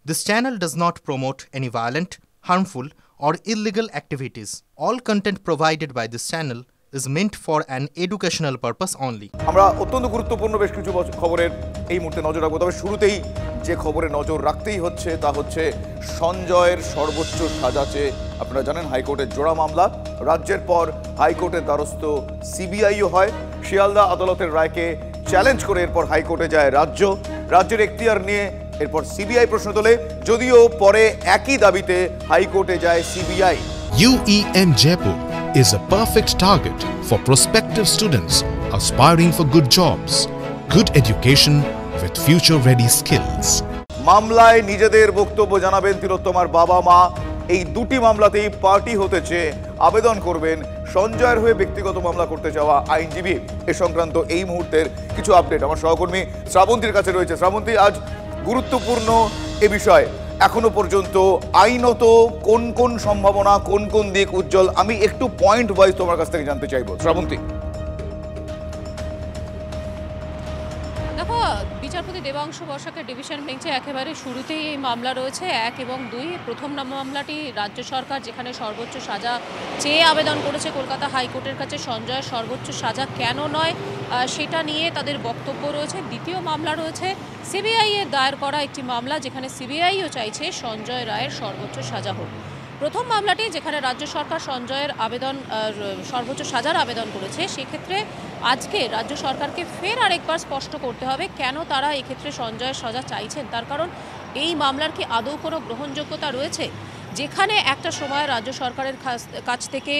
This channel does not promote any violent, harmful, or illegal activities. All content provided by this channel is meant for an educational purpose only. আমরা অত্যন্ত গুরুত্বপূর্ণ বেশ কিছু খবরের এই মুহূর্তে নজর রাখবো। তবে শুরুতেই যে খবরে নজর রাখতেই হচ্ছে তা হচ্ছে সঞ্জয়ের সর্বোচ্চ সাজা চেয়ে আপনারা জানেন হাইকোর্টের জোড়া মামলা। রাজ্যের পর হাইকোর্টের দ্বারস্থ সিবিআইও হয়। শিয়ালদা আদালতের রায়কে চ্যালেঞ্জ করে এরপর হাইকোর্টে যায় রাজ্যের এখতিয়ার নিয়ে এরপর সিবিআই প্রশ্ন তোলে, যদিও পরে একই দাবিতে হাইকোর্টে যায় CBI. UEM Jaipur is a perfect target for prospective students aspiring for good jobs, good education with future-ready skills. মামলায় নিজেদের বক্তব্য জানাবেন তিলোত্তমার বাবা মা। এই দুটি মামলাতেই পার্টি হতে চেয়ে আবেদন করবেন সঞ্জয়ের হয়ে ব্যক্তিগত মামলা করতে চাওয়া আইনজীবী। এ সংক্রান্ত এই মুহূর্তের কিছু আপডেট আমার সহকর্মী শ্রাবন্তীর কাছে রয়েছে। শ্রাবন্তী, আজ গুরুত্বপূর্ণ এ বিষয়, এখনো পর্যন্ত আইনত কোন কোন সম্ভাবনা, কোন কোন দিক উজ্জ্বল, আমি একটু পয়েন্ট ওয়াইজ তোমার কাছ থেকে জানতে চাইবো শ্রাবন্তী। দেখো, বিচারপতি দেবাংশু বসাকের ডিভিশন বেঞ্চে একেবারে শুরুতেই এই মামলা রয়েছে 1 এবং 2। প্রথম মামলাটি রাজ্য সরকার যেখানে সর্বোচ্চ সাজা চেয়ে আবেদন করেছে কলকাতা হাইকোর্টের কাছে, সঞ্জয়ের সর্বোচ্চ সাজা কেন নয় সেটা নিয়ে তাদের বক্তব্য রয়েছে। দ্বিতীয় মামলা রয়েছে সিবিআই এর দায়ের করা একটি মামলা, যেখানে সিবিআইও চাইছে সঞ্জয় রায়ের সর্বোচ্চ সাজা হোক। প্রথম মামলাটি যেখানে রাজ্য সরকার সঞ্জয়ের আবেদন সর্বোচ্চ সাজার আবেদন করেছে, সেক্ষেত্রে আজকে রাজ্য সরকারকে ফের আরেকবার স্পষ্ট করতে হবে কেন তারা এক্ষেত্রে সঞ্জয়ের সাজা চাইছেন। তার কারণ এই মামলার কি আদৌ কোনো গ্রহণযোগ্যতা রয়েছে? যেখানে একটা সময় রাজ্য সরকারের কাছ থেকে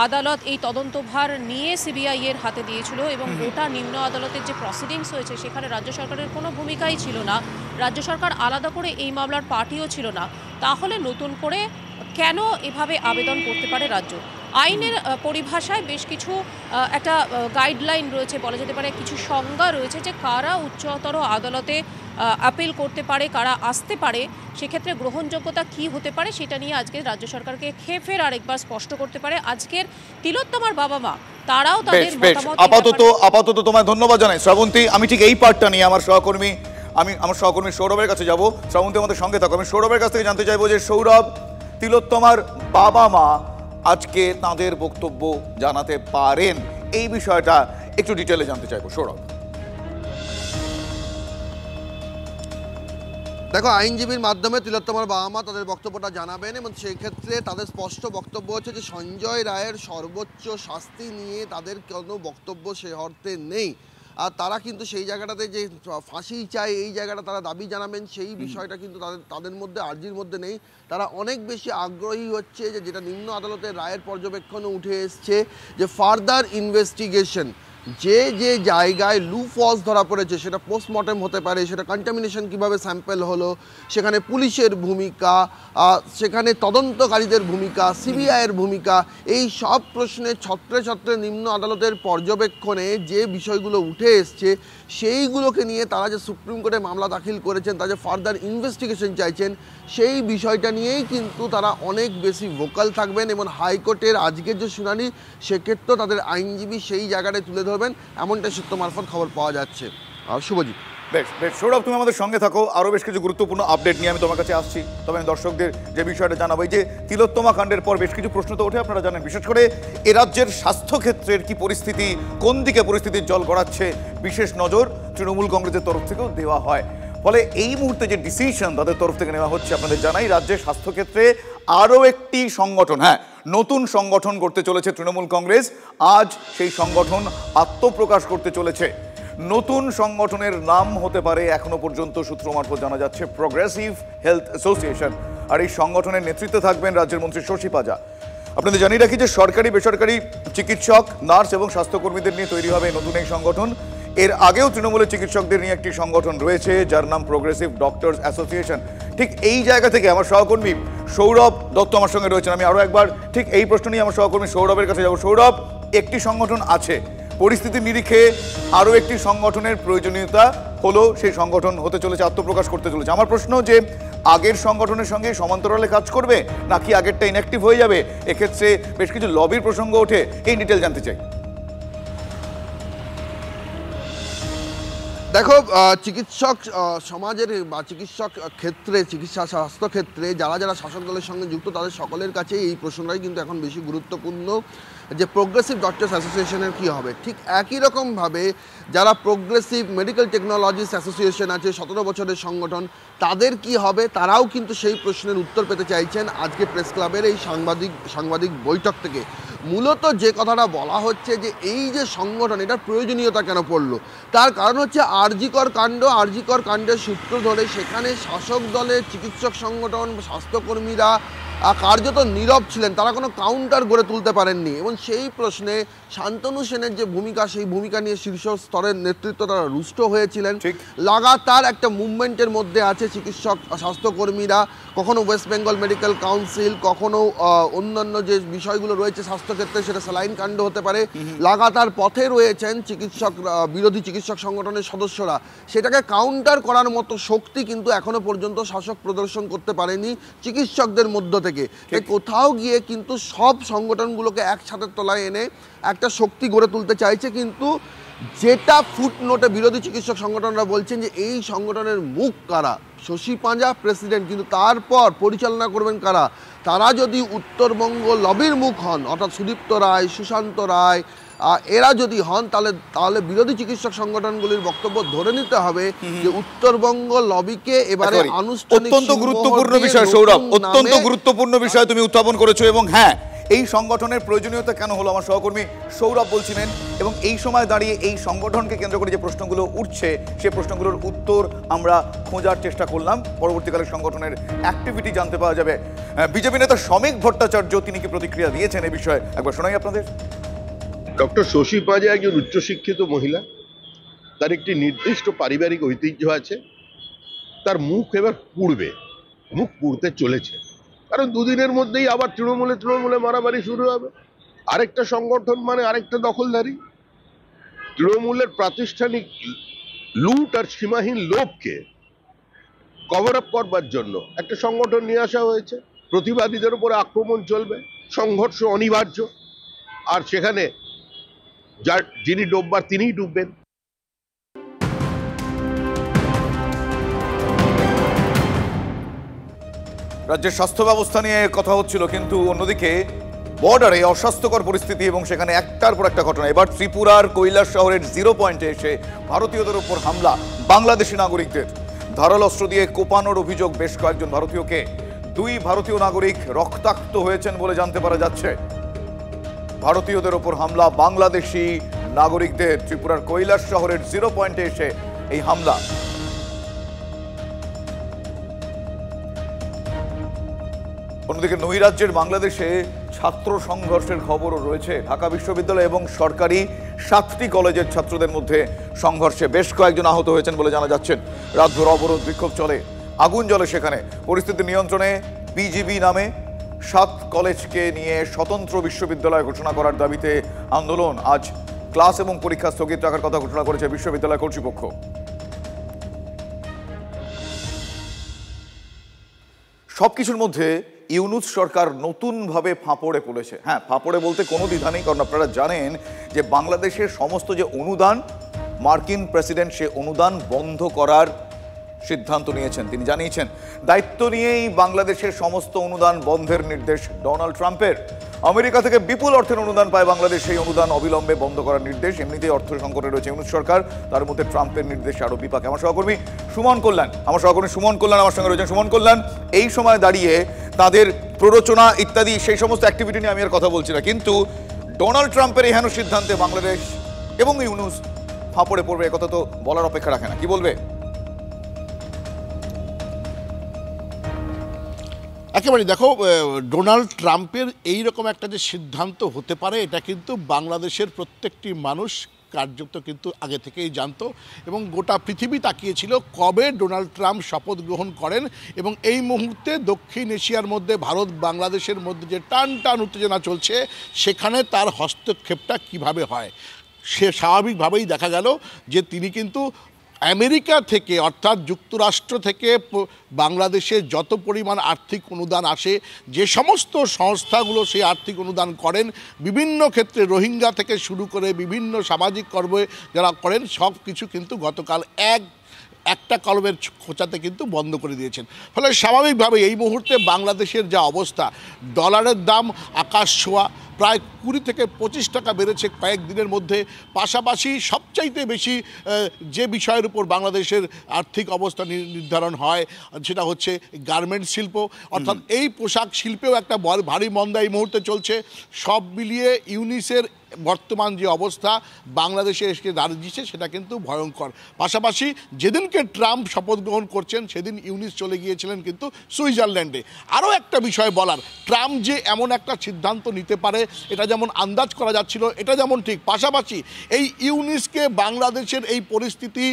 আদালত এই তদন্তভার নিয়ে সিবিআই এর হাতে দিয়েছিল এবং গোটা নিম্ন আদালতের যে প্রসিডিংস হয়েছে সেখানে রাজ্য সরকারের কোনো ভূমিকাই ছিল না, রাজ্য সরকার আলাদা করে এই মামলার পার্টিও ছিল না, তাহলে নতুন করে কেন এভাবে আবেদন করতে পারে রাজ্য? আইনের পরিভাষায় বেশ কিছু একটা গাইডলাইন রয়েছে, বলা যেতে পারে কিছু সংজ্ঞা রয়েছে যে কারা উচ্চতর আদালতে আপিল করতে পারে, কারা আসতে পারে, সেক্ষেত্রে গ্রহণযোগ্যতা কি হতে পারে সেটা নিয়ে আজকে রাজ্য সরকারকে ফের আরেকবার স্পষ্ট করতে পারে আজকের তিলোত্তমার বাবা মা, তারাও তাদের মতামত। আপাতত তোমায় ধন্যবাদ জানাই শ্রাবন্তী। আমি ঠিক এই পার্টটা নিয়ে আমার সহকর্মী সৌরভের কাছে যাব। শ্রাবন্তী আমাদের সঙ্গে থাকো। আমি সৌরভের কাছ থেকে জানতে চাইবো যে সৌরভ, তিলোত্তমার বাবা মা আজকে তাদের বক্তব্য জানাতে পারেন, এই বিষয়টা একটু ডিটেলে জানতে চাইবো সৌরভ। দেখো, আইনজীবীর মাধ্যমে তিলোত্তমার বাবা মা তাদের বক্তব্যটা জানাবেন এবং সেই ক্ষেত্রে তাদের স্পষ্ট বক্তব্য হচ্ছে যে সঞ্জয় রায়ের সর্বোচ্চ শাস্তি নিয়ে তাদের কোনো বক্তব্য সে অর্থে নেই। আর তারা কিন্তু সেই জায়গাটাতে যে ফাঁসি চায় এই জায়গাটা তারা দাবি জানাবেন, সেই বিষয়টা কিন্তু তাদের মধ্যে আর্জির মধ্যে নেই। তারা অনেক বেশি আগ্রহী হচ্ছে যে যেটা নিম্ন আদালতের রায়ের পর্যবেক্ষণে উঠে এসছে যে ফার্দার ইনভেস্টিগেশন, যে যে জায়গায় লুফলস ধরা পড়েছে, সেটা পোস্টমর্টেম হতে পারে, সেটা কন্টামিনেশন কিভাবে স্যাম্পেল হলো, সেখানে পুলিশের ভূমিকা, সেখানে তদন্তকারীদের ভূমিকা, সিবিআইয়ের ভূমিকা, এই সব প্রশ্নে ছত্রে ছত্রে নিম্ন আদালতের পর্যবেক্ষণে যে বিষয়গুলো উঠে এসছে সেইগুলোকে নিয়ে তারা যে সুপ্রিম কোর্টে মামলা দাখিল করেছেন, তারা যে ফার্দার ইনভেস্টিগেশন চাইছেন, সেই বিষয়টা নিয়েই কিন্তু তারা অনেক বেশি ভোকাল থাকবেন এবং হাইকোর্টের আজকের যে শুনানি সেক্ষেত্রেও তাদের আইনজীবী সেই জায়গাটায় তুলে ধরবেন, এমনটা সূত্র মারফত খবর পাওয়া যাচ্ছে। শুভজিৎ। বেশ সৌরভ, তুমি আমাদের সঙ্গে থাকো। আরও বেশ কিছু গুরুত্বপূর্ণ আপডেট নিয়ে আমি তোমার কাছে আসছি। তবে আমি দর্শকদের যে বিষয়টা জানাবো, যে তিলোত্তমা কাণ্ডের পর বেশ কিছু প্রশ্ন তো ওঠে, আপনারা জানেন, বিশেষ করে এ রাজ্যের স্বাস্থ্যক্ষেত্রের কি পরিস্থিতি, কোন দিকে পরিস্থিতির জল গড়াচ্ছে, বিশেষ নজর তৃণমূল কংগ্রেসের তরফ থেকেও দেওয়া হয়। ফলে এই মুহূর্তে যে ডিসিশন তাদের তরফ থেকে নেওয়া হচ্ছে, আপনাদের জানাই রাজ্যের স্বাস্থ্যক্ষেত্রে আরও একটি সংগঠন, নতুন সংগঠন করতে চলেছে তৃণমূল কংগ্রেস। আজ সেই সংগঠন আত্মপ্রকাশ করতে চলেছে। নতুন সংগঠনের নাম হতে পারে, এখনো পর্যন্ত সূত্র মারফত জানা যাচ্ছে, প্রগ্রেসিভ হেলথ অ্যাসোসিয়েশন। আর এই সংগঠনের নেতৃত্বে থাকবেন রাজ্যের মন্ত্রী শশী পাজা। আপনাদের জানিয়ে রাখি যে সরকারি বেসরকারি চিকিৎসক, নার্স এবং স্বাস্থ্যকর্মীদের নিয়ে তৈরি হবে নতুন এই সংগঠন। এর আগেও তৃণমূলের চিকিৎসকদের নিয়ে একটি সংগঠন রয়েছে যার নাম প্রগ্রেসিভ ডক্টরস অ্যাসোসিয়েশন। ঠিক এই জায়গা থেকে আমার সহকর্মী সৌরভ দত্ত আমার সঙ্গে রয়েছেন। আমি আরও একবার ঠিক এই প্রশ্ন নিয়ে আমার সহকর্মী সৌরভের কাছে যাব। সৌরভ, একটি সংগঠন আছে, পরিস্থিতির নিরিখে আরও একটি সংগঠনের প্রয়োজনীয়তা হলো, সেই সংগঠন হতে চলেছে, আত্মপ্রকাশ করতে চলেছে। আমার প্রশ্ন যে আগের সংগঠনের সঙ্গে সমান্তরালে কাজ করবে নাকি আগেরটা ইনঅ্যাক্টিভ হয়ে যাবে? এক্ষেত্রে বেশ কিছু লবির প্রসঙ্গ ওঠে, এই ডিটেল জানতে চাই। দেখো, চিকিৎসক সমাজের বা চিকিৎসক ক্ষেত্রে, চিকিৎসা স্বাস্থ্য ক্ষেত্রে যারা যারা শাসক দলের সঙ্গে যুক্ত তাদের সকলের কাছে এই প্রশ্নটাই কিন্তু এখন বেশি গুরুত্বপূর্ণ যে প্রোগ্রেসিভ ডক্টরস অ্যাসোসিয়েশনের কী হবে। ঠিক একই রকমভাবে যারা প্রোগ্রেসিভ মেডিকেল টেকনোলজিস্ট অ্যাসোসিয়েশন আছে, 17 বছরের সংগঠন, তাদের কি হবে, তারাও কিন্তু সেই প্রশ্নের উত্তর পেতে চাইছেন আজকে প্রেস ক্লাবের এই সাংবাদিক বৈঠক থেকে। মূলত যে কথাটা বলা হচ্ছে যে এই যে সংগঠন, এটার প্রয়োজনীয়তা কেন পড়লো, তার কারণ হচ্ছে আরজিকর কাণ্ডের সূত্র ধরে সেখানে শাসক দলের চিকিৎসক সংগঠন, স্বাস্থ্যকর্মীরা কার্যত নীরব ছিলেন, তারা কোনো কাউন্টার গড়ে তুলতে পারেননি। এবং সেই প্রশ্নে শান্তনু সেনের যে ভূমিকা, সেই ভূমিকা নিয়ে শীর্ষ স্তরের নেতৃত্ব তারা রুষ্ট হয়েছিলেন। লাগাতার একটা মুভমেন্টের মধ্যে আছে চিকিৎসক স্বাস্থ্যকর্মীরা, কখনো ওয়েস্ট বেঙ্গল মেডিকেল কাউন্সিল, কখনো অন্যান্য যে বিষয়গুলো রয়েছে স্বাস্থ্যক্ষেত্রে, সেটা স্যালাইন কাণ্ড হতে পারে, লাগাতার পথে রয়েছেন বিরোধী চিকিৎসক সংগঠনের সদস্যরা। সেটাকে কাউন্টার করার মতো শক্তি কিন্তু এখনো পর্যন্ত শাসক প্রদর্শন করতে পারেনি চিকিৎসকদের মধ্য থেকে। কোথাও গিয়ে কিন্তু সব সংগঠনগুলোকে এক ছাদের তলায় এনে একটা শক্তি গড়ে তুলতে চাইছে, কিন্তু যেটা ফুটনোটে বিরোধী চিকিৎসক সংগঠনরা বলছেন যে এই সংগঠনের মুখ কারা, শশী পাঁজা প্রেসিডেন্ট, কিন্তু তারপর পরিচালনা করবেন কারা, তারা যদি উত্তরবঙ্গ লবির মুখ হন, অর্থাৎ সুদীপ্ত রায়, সুশান্ত রায়, এরা যদি হন, তাহলে বিরোধী চিকিৎসক সংগঠনগুলির বক্তব্য ধরে নিতে হবে যে উত্তরবঙ্গ লবিকে এবারে আনুষ্ঠানিক। অত্যন্ত গুরুত্বপূর্ণ বিষয় সৌরভ, অত্যন্ত গুরুত্বপূর্ণ বিষয় তুমি উত্থাপন করেছো। এবং হ্যাঁ, এই সংগঠনের প্রয়োজনীয়তা কেন হলো আমার সহকর্মী সৌরভ বলছিলেন, এবং এই সময় দাঁড়িয়ে এই সংগঠনকে কেন্দ্র করে যে প্রশ্নগুলো উঠছে সেই প্রশ্নগুলোর উত্তর আমরা খোঁজার চেষ্টা করলাম। পরবর্তীকালে সংগঠনের অ্যাক্টিভিটি জানতে পাওয়া যাবে। বিজেপি নেতা শ্রমিক ভট্টাচার্য তিনি কি প্রতিক্রিয়া দিয়েছেন এই বিষয়ে একবার শোনাই আপনাদের। ডক্টর শশী পাঁজা একজন উচ্চশিক্ষিত মহিলা, তার একটি নির্দিষ্ট পারিবারিক ঐতিহ্য আছে, তার মুখ এবার পুড়তে চলেছে, কারণ দুদিনের মধ্যেই আবার তৃণমূলে মারামারি শুরু হবে। আরেকটা সংগঠন মানে আরেকটা দখলদারি। তৃণমূলের প্রাতিষ্ঠানিক লুট আর সীমাহীন লোভকে কভার আপ করবার জন্য একটা সংগঠন নিয়ে আসা হয়েছে। প্রতিবাদীদের উপরে আক্রমণ চলবে, সংঘর্ষ অনিবার্য, আর সেখানে যিনি ডুববার তিনিই ডুববেন। রাজ্যের স্বাস্থ্য ব্যবস্থা নিয়ে কথা হচ্ছিল, কিন্তু অন্যদিকে বর্ডারে অস্বাস্থ্যকর পরিস্থিতি এবং সেখানে একটার পর একটা ঘটনা। এবার ত্রিপুরার কৈলাস শহরের 0 পয়েন্টে এসে ভারতীয়দের উপর হামলা, বাংলাদেশি নাগরিকদের ধারালো অস্ত্র দিয়ে কোপানোর অভিযোগ বেশ কয়েকজন ভারতীয়কে। 2 ভারতীয় নাগরিক রক্তাক্ত হয়েছেন বলে জানতে পারা যাচ্ছে। ভারতীয়দের উপর হামলা, বাংলাদেশি নাগরিকদের, ত্রিপুরার কৈলাস শহরের 0 পয়েন্টে এসে এই হামলা। অন্যদিকে নৈরাজ্যের বাংলাদেশে ছাত্র সংঘর্ষের খবরও রয়েছে। ঢাকা বিশ্ববিদ্যালয় এবং সরকারি 7টি কলেজের ছাত্রদের মধ্যে সংঘর্ষে বেশ কয়েকজন আহত হয়েছেন বলে জানা যাচ্ছে। রাতভর অবরোধ বিক্ষোভ চলে, আগুন জ্বলে সেখানে। পরিস্থিতি নিয়ন্ত্রণে বিজিবি নামে 7 কলেজকে নিয়ে স্বতন্ত্র বিশ্ববিদ্যালয় ঘোষণা করার দাবিতে আন্দোলন। আজ ক্লাস এবং পরীক্ষা স্থগিত রাখার কথা ঘোষণা করেছে বিশ্ববিদ্যালয় কর্তৃপক্ষ। সবকিছুর মধ্যে ইউনূস সরকার নতুনভাবে ফাঁপড়ে পড়েছে। হ্যাঁ, ফাঁপড়ে বলতে কোনো দ্বিধা নেই, কারণ আপনারা জানেন যে বাংলাদেশের সমস্ত যে অনুদান, মার্কিন প্রেসিডেন্ট সে অনুদান বন্ধ করার সিদ্ধান্ত নিয়েছেন। তিনি জানিয়েছেন দায়িত্ব নিয়েই বাংলাদেশের সমস্ত অনুদান বন্ধের নির্দেশ ডোনাল্ড ট্রাম্পের। আমেরিকা থেকে বিপুল অর্থের অনুদান পায় বাংলাদেশ, সেই অনুদান অবিলম্বে বন্ধ করার নির্দেশ। এমনিতেই অর্থ সংকটে রয়েছে ইউনূস সরকার, তার মধ্যে ট্রাম্পের নির্দেশ আরও বিপাকে। আমার সহকর্মী সুমন কল্যাণ আমার সঙ্গে রয়েছেন। সুমন কল্যাণ, এই সময় দাঁড়িয়ে তাদের প্ররোচনা ইত্যাদি সেই সমস্ত অ্যাক্টিভিটি নিয়ে আমি আর কথা বলছি না, কিন্তু ডোনাল্ড ট্রাম্পের এই হেন সিদ্ধান্তে বাংলাদেশ এবং ইউনূস ফাঁপড়ে পড়বে, একথা তো বলার অপেক্ষা রাখে না। কি বলবে? একেবারে দেখো, ডোনাল্ড ট্রাম্পের এইরকম একটা যে সিদ্ধান্ত হতে পারে, এটা কিন্তু বাংলাদেশের প্রত্যেকটি মানুষ কার্যত কিন্তু আগে থেকেই জানতো, এবং গোটা পৃথিবী তাকিয়েছিল কবে ডোনাল্ড ট্রাম্প শপথ গ্রহণ করেন। এবং এই মুহূর্তে দক্ষিণ এশিয়ার মধ্যে ভারত বাংলাদেশের মধ্যে যে টান উত্তেজনা চলছে, সেখানে তার হস্তক্ষেপটা কিভাবে হয়। সে স্বাভাবিকভাবেই দেখা গেল যে তিনি কিন্তু আমেরিকা থেকে অর্থাৎ যুক্তরাষ্ট্র থেকে বাংলাদেশে যত পরিমাণ আর্থিক অনুদান আসে, যে সমস্ত সংস্থাগুলো সেই আর্থিক অনুদান করেন বিভিন্ন ক্ষেত্রে, রোহিঙ্গা থেকে শুরু করে বিভিন্ন সামাজিক কর্মে যারা করেন সব কিছু কিন্তু গতকাল একটা কলমের খোঁচাতে কিন্তু বন্ধ করে দিয়েছেন। ফলে স্বাভাবিকভাবে এই মুহূর্তে বাংলাদেশের যা অবস্থা, ডলারের দাম আকাশ ছোঁয়া, প্রায় 20 থেকে 25 টাকা বেড়েছে কয়েকদিনের মধ্যে। পাশাপাশি সবচাইতে বেশি যে বিষয়ের উপর বাংলাদেশের আর্থিক অবস্থা নির্ধারণ হয় সেটা হচ্ছে গার্মেন্টস শিল্প, অর্থাৎ এই পোশাক শিল্পেও একটা ভারী মন্দা এই মুহূর্তে চলছে। সব মিলিয়ে ইউনিসের বর্তমান যে অবস্থা বাংলাদেশে এসে দাঁড়িয়েছে সেটা কিন্তু ভয়ঙ্কর। পাশাপাশি যেদিনকে ট্রাম্প শপথ গ্রহণ করছেন সেদিন ইউনিস চলে গিয়েছিলেন কিন্তু সুইজারল্যান্ডে। আরও একটা বিষয় বলার, ট্রাম্প যে এমন একটা সিদ্ধান্ত নিতে পারে এটা যেমন আন্দাজ করা যাচ্ছিল, এটা যেমন ঠিক, পাশাপাশি এই ইউনিসকে বাংলাদেশের এই পরিস্থিতি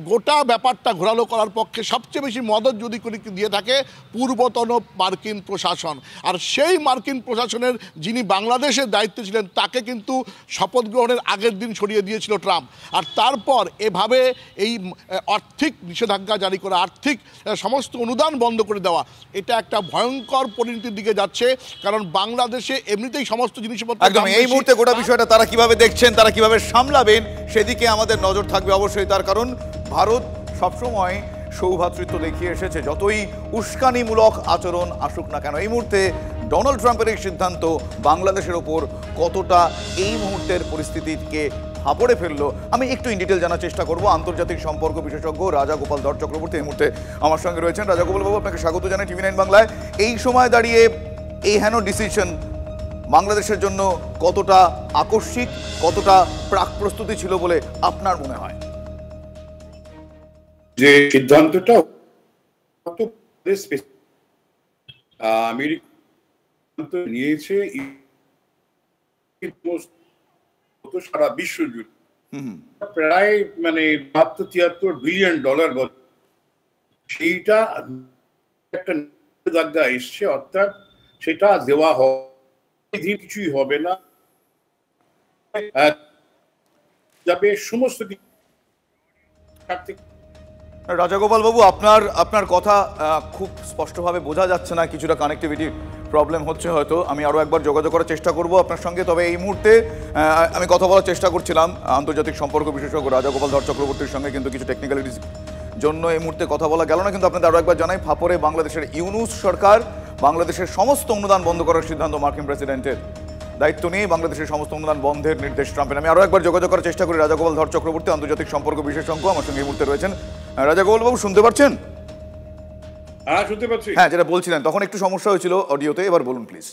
গোটা ব্যাপারটা ঘোরালো করার পক্ষে সবচেয়ে বেশি মদত যদি দিয়ে থাকে পূর্বতন মার্কিন প্রশাসন। আর সেই মার্কিন প্রশাসনের যিনি বাংলাদেশের দায়িত্বে ছিলেন তাকে কিন্তু শপথ গ্রহণের আগের দিন সরিয়ে দিয়েছিল ট্রাম্প। আর তারপর এভাবে এই আর্থিক নিষেধাজ্ঞা জারি করা, আর্থিক সমস্ত অনুদান বন্ধ করে দেওয়া, এটা একটা ভয়ঙ্কর পরিণতির দিকে যাচ্ছে। কারণ বাংলাদেশে এমনিতেই সমস্ত জিনিসপত্র একদম এই মুহূর্তে গোটা বিষয়টা তারা কিভাবে দেখছেন, তারা কিভাবে সামলাবেন সেদিকে আমাদের নজর থাকবে অবশ্যই। তার কারণ ভারত সবসময় সৌভ্রাতৃত্ব দেখিয়ে এসেছে, যতই উস্কানিমূলক আচরণ আসুক না কেন। এই মুহূর্তে ডোনাল্ড ট্রাম্পের এই সিদ্ধান্ত বাংলাদেশের ওপর কতটা এই মুহূর্তের পরিস্থিতিকে হাঁপড়ে ফেললো আমি একটু ইন ডিটেল জানার চেষ্টা করব। আন্তর্জাতিক সম্পর্ক বিশেষজ্ঞ রাজাগোপাল ধর চক্রবর্তী এই মুহূর্তে আমার সঙ্গে রয়েছেন। রাজাগোপাল বাবু, আপনাকে স্বাগত জানাই TV9 বাংলায়। এই সময় দাঁড়িয়ে এই হেন ডিসিশন বাংলাদেশের জন্য কতটা আকস্মিক, কতটা প্রাক প্রস্তুতি ছিল বলে আপনার মনে হয়? যে সিদ্ধান্তটা আমেরিকা নিয়েছে সারা বিশ্ব জুড়ে প্রায় মানে 72-73 বিলিয়ন ডলার, সেইটা একটা নিষেধাজ্ঞা এসছে, অর্থাৎ সেটা দেওয়া হবে, কিছুই হবে না, যাবে সমস্ত কিছু। রাজাগোপাল বাবু, আপনার কথা খুব স্পষ্টভাবে বোঝা যাচ্ছে না, কিছুটা কানেক্টিভিটি প্রবলেম হচ্ছে হয়তো। আমি আরও একবার যোগাযোগ করার চেষ্টা করব আপনার সঙ্গে। তবে এই মুহূর্তে আমি কথা বলার চেষ্টা করছিলাম আন্তর্জাতিক সম্পর্ক বিশেষজ্ঞ রাজাগোপাল ধর চক্রবর্তীর সঙ্গে, কিন্তু কিছু টেকনিক্যালিটিস জন্য এই মুহূর্তে কথা বলা গেল না। কিন্তু আপনাদের আরও একবার জানাই, ফাপরে বাংলাদেশের ইউনুস সরকার বাংলাদেশের সমস্ত অনুদান বন্ধ করার সিদ্ধান্ত মার্কিন প্রেসিডেন্টের, দায়িত্ব নিয়ে বাংলাদেশের সমস্ত অনুদান বন্ধের নির্দেশ ট্রাম্পের। আমি আরও একবার যোগাযোগ করার চেষ্টা করি রাজাগোপাল ধর চক্রবর্তী, আন্তর্জাতিক সম্পর্ক বিশেষজ্ঞ, আমার সঙ্গে এই মুহূর্তে রয়েছেন। রাজাগোপাল বাবু, শুনতে পাচ্ছেন? হ্যাঁ, শুনতে পাচ্ছি। হ্যাঁ, যেটা বলছিলেন তখন একটু সমস্যা হয়েছিল অডিওতে, এবার বলুন প্লিজ।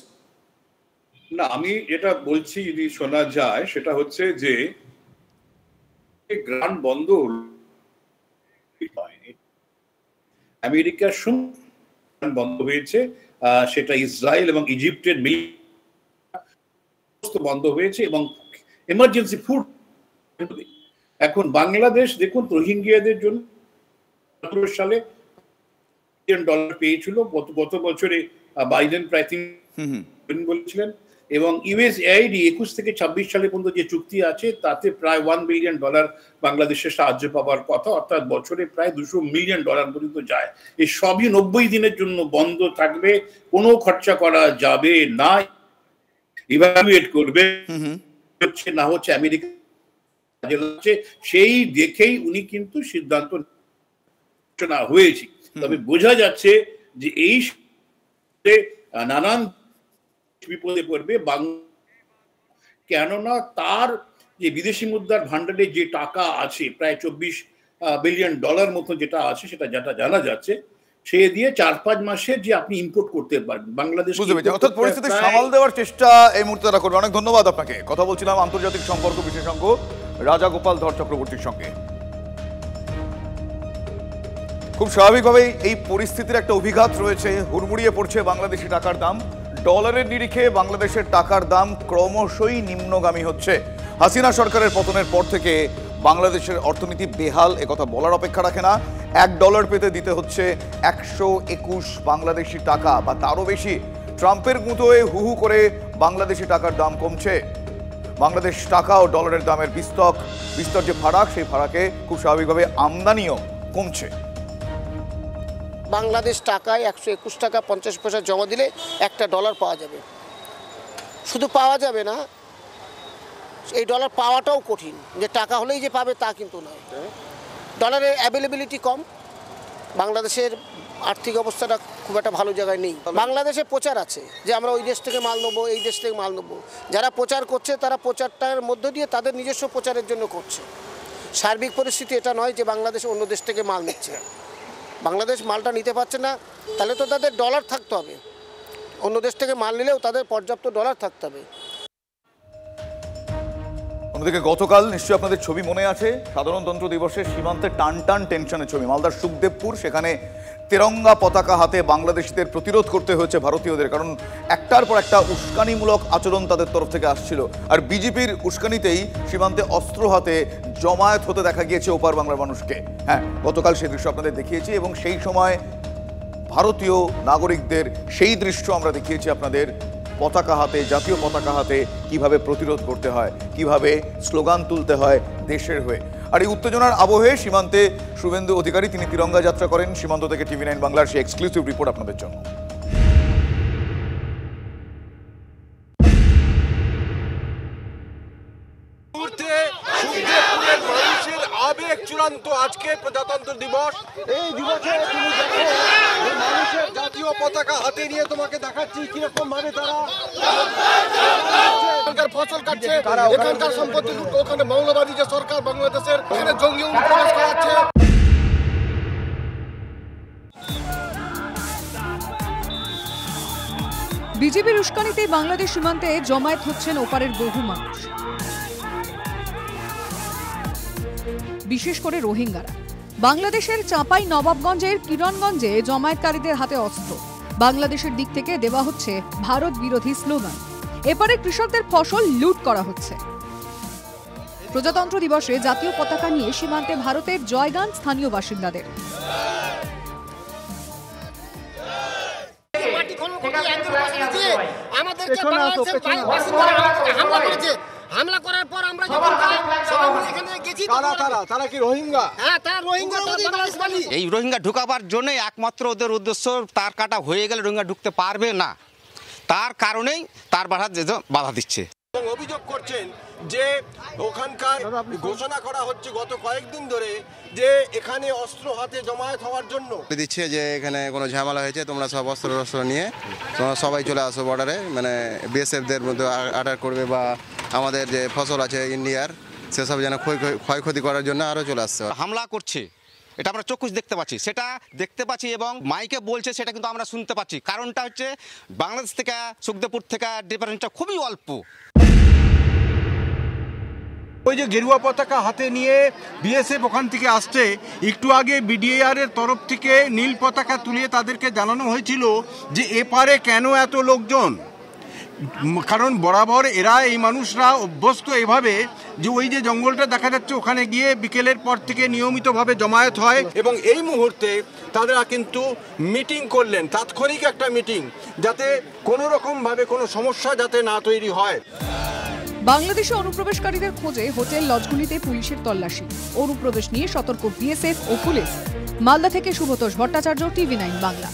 না, আমি যেটা বলছি যদি শোনা যায় সেটা হচ্ছে যে গ্রান বন্ধ আমেরিকার বন্ধ হয়েছে, সেটা ইসরায়েল এবং ইজিপ্টের বন্ধ হয়েছে এবং এমার্জেন্সি ফুড। এখন বাংলাদেশ দেখুন, রোহিঙ্গিয়াদের জন্য 17 সালে $1 পেয়েছিল, গত বছরে বাইডেন প্রায় 3 বলেছিলেন, এবং USAID 21 থেকে 26 সালে পর্যন্ত যে চুক্তি আছে তাতে প্রায় $1 বিলিয়ন বাংলাদেশের সাহায্য পাওয়ার কথা, অর্থাৎ বছরে প্রায় $200 মিলিয়ন পর্যন্ত যায়। এই সবই 90 দিনের জন্য বন্ধ থাকবে, কোনো খরচা করা যাবে না, ইভালুয়েট করবে হচ্ছে না হচ্ছে আমেরিকা, সেই দেখেই উনি কিন্তু সিদ্ধান্ত না হয়েছে। তবে বোঝা যাচ্ছে যে এই নানান বিপদে পড়বে কেননা তার যে বিদেশি মুদ্রার ভান্ডারে যে টাকা আছে প্রায় $24 বিলিয়ন মতো যেটা আছে, সেটা জানা যাচ্ছে, সে দিয়ে 4-5 মাসে যে আপনি ইম্পোর্ট করতে পারবেন বাংলাদেশ। অর্থাৎ পরিস্থিতি সামাল দেওয়ার চেষ্টা এই মুহূর্তে তারা করবে। অনেক ধন্যবাদ আপনাকে। কথা বলছিলাম আন্তর্জাতিক সম্পর্ক বিশেষজ্ঞ রাজাগোপাল ধর চক্রবর্তীর সঙ্গে। খুব স্বাভাবিকভাবেই এই পরিস্থিতির একটা অভিঘাত রয়েছে, হুড়মুড়িয়ে পড়ছে বাংলাদেশি টাকার দাম। ডলারের নিরিখে বাংলাদেশের টাকার দাম ক্রমশই নিম্নগামী হচ্ছে। হাসিনা সরকারের পতনের পর থেকে বাংলাদেশের অর্থনীতি বেহাল, একথা বলার অপেক্ষা রাখে না। $1 পেতে দিতে হচ্ছে 121 বাংলাদেশি টাকা বা তারও বেশি। ট্রাম্পের গুঁতোয় হু হু করে বাংলাদেশি টাকার দাম কমছে। বাংলাদেশ টাকা ও ডলারের দামের বিস্তর যে ফারাক, সেই ফারাকে খুব স্বাভাবিকভাবে আমদানিও কমছে। বাংলাদেশ টাকায় 121 টাকা 50 পয়সা জমা দিলে একটা ডলার পাওয়া যাবে। শুধু পাওয়া যাবে না, এই ডলার পাওয়াটাও কঠিন, যে টাকা হলেই যে পাবে তা কিন্তু নয়। ডলারের অ্যাভেলেবিলিটি কম, বাংলাদেশের আর্থিক অবস্থাটা খুব একটা ভালো জায়গায় নেই। বাংলাদেশে প্রচার আছে যে আমরা ওই দেশ থেকে মাল নেবো, এই দেশ থেকে মাল নেবো। যারা প্রচার করছে তারা প্রচারটার মধ্য দিয়ে তাদের নিজস্ব প্রচারের জন্য করছে। সার্বিক পরিস্থিতি এটা নয় যে বাংলাদেশ অন্য দেশ থেকে মাল নিচ্ছে। বাংলাদেশ মালটা নিতে পারছে না, তাহলে তো তাদের ডলার থাকতে হবে। অন্য দেশ থেকে মাল নিলেও তাদের পর্যাপ্ত ডলার থাকতে হবে। অন্যদিকে গতকাল নিশ্চয়ই আপনাদের ছবি মনে আছে, সাধারণতন্ত্র দিবসের সীমান্তে টান সুখদেবপুরের ছবি, মালদার সুখদেবপুর। সেখানে তেরঙ্গা পতাকা হাতে বাংলাদেশিদের প্রতিরোধ করতে হয়েছে ভারতীয়দের, কারণ একটার পর একটা উস্কানিমূলক আচরণ তাদের তরফ থেকে আসছিল। আর বিজেপির উস্কানিতেই সীমান্তে অস্ত্র হাতে জমায়েত হতে দেখা গিয়েছে ওপার বাংলার মানুষকে। হ্যাঁ, গতকাল সেই দৃশ্য আপনাদের দেখিয়েছি, এবং সেই সময় ভারতীয় নাগরিকদের সেই দৃশ্য আমরা দেখিয়েছি আপনাদের। পতাকা হাতে, জাতীয় পতাকা হাতে কিভাবে প্রতিরোধ করতে হয়, কিভাবে স্লোগান তুলতে হয় দেশের হয়ে। আর এই উত্তেজনার আবহে সীমান্তে শুভেন্দু অধিকারী তিনি তিরঙ্গা যাত্রা করেন। সীমান্ত থেকে TV9 বাংলার সেই এক্সক্লুসিভ রিপোর্ট আপনাদের জন্য। মানুষের আবেগ চূড়ান্ত আজকে প্রজাতন্ত্র দিবস। এই দিবসে তুমি দেখো মানুষের জাতীয় পতাকা হাতে নিয়ে তোমাকে দেখাচ্ছি কিরকম ভাবে তারা ফসল কাটছে, এখানকার সম্পত্তি ওখানে মৌলবাদী যে সরকার বাংলাদেশের ওখানে জঙ্গি অনুপ্রবেশ করাচ্ছে। বিজেপির উস্কানিতে বাংলাদেশ সীমান্তে জমায়েত হচ্ছেন ওপারের বহু মানুষ, বিশেষ করে রোহিঙ্গারা। বাংলাদেশের চাঁপাই নবাবগঞ্জের কিরণগঞ্জে জমায়েতকারীদের হাতে অস্ত্র। বাংলাদেশের দিক থেকে দেওয়া হচ্ছে ভারত বিরোধী স্লোগান। এপারে কৃষকদের ফসল লুট করা হচ্ছে। প্রজাতন্ত্র দিবসে জাতীয় পতাকা নিয়ে সীমান্তে ভারতের জয়গান স্থানীয় বাসিন্দাদের। হামলা করার পর আমরা তারা কি রোহিঙ্গা? হ্যাঁ, তারা রোহিঙ্গা। এই রোহিঙ্গা ঢুকাবার জন্য একমাত্র ওদের উদ্দেশ্য, তার কাটা হয়ে গেলে রোহিঙ্গা ঢুকতে পারবে না, তার কারণেই তার বাধা দিচ্ছে। অভিযোগ করছেন যে ওখানকার ঘোষণা করা হচ্ছে গত কয়েকদিন ধরে যে এখানে অস্ত্র হাতে জমায়েত হওয়ার জন্য দিচ্ছে, যে এখানে কোনো ঝামেলা হয়েছে, তোমরা সব অস্ত্র নিয়ে তোমরা সবাই চলে আসো বর্ডারে, মানে বিএসএফদের মধ্যে অর্ডার করবে, বা আমাদের যে ফসল আছে ইন্ডিয়ার সেসব যেন ক্ষয়ক্ষতি করার জন্য আরও চলে আসছে। হামলা করছে, এটা আমরা চক্ষুষ দেখতে পাচ্ছি, সেটা দেখতে পাচ্ছি এবং মাইকে বলছে, সেটা কিন্তু আমরা শুনতে পাচ্ছি। কারণটা হচ্ছে বাংলাদেশ থেকে সুখদেবপুর থেকে ডিফারেন্সটা খুবই অল্প। ওই যে গেরুয়া পতাকা হাতে নিয়ে বিএসএফ ওখান থেকে আসছে, একটু আগে বিডিআর এর তরফ থেকে নীল পতাকা তুলিয়ে তাদেরকে জানানো হয়েছিল যে এপারে কেন এত লোকজন। কারণ বরাবর এরা, এই মানুষরা অভ্যস্ত এভাবে যে ওই যে জঙ্গলটা দেখা যাচ্ছে ওখানে গিয়ে বিকেলের পর থেকে নিয়মিতভাবে জমায়েত হয়, এবং এই মুহূর্তে তারা কিন্তু মিটিং করলেন, তাৎক্ষণিক একটা মিটিং, যাতে কোনো রকমভাবে কোনো সমস্যা যাতে না তৈরি হয়। বাংলাদেশে অনুপ্রবেশকারীদের খোঁজে হোটেল লজগুলিতে পুলিশের তল্লাশি। অনুপ্রবেশ নিয়ে সতর্ক বিএসএফ ও পুলিশ। মালদা থেকে শুভতোষ ভট্টাচার্য, TV9 বাংলা।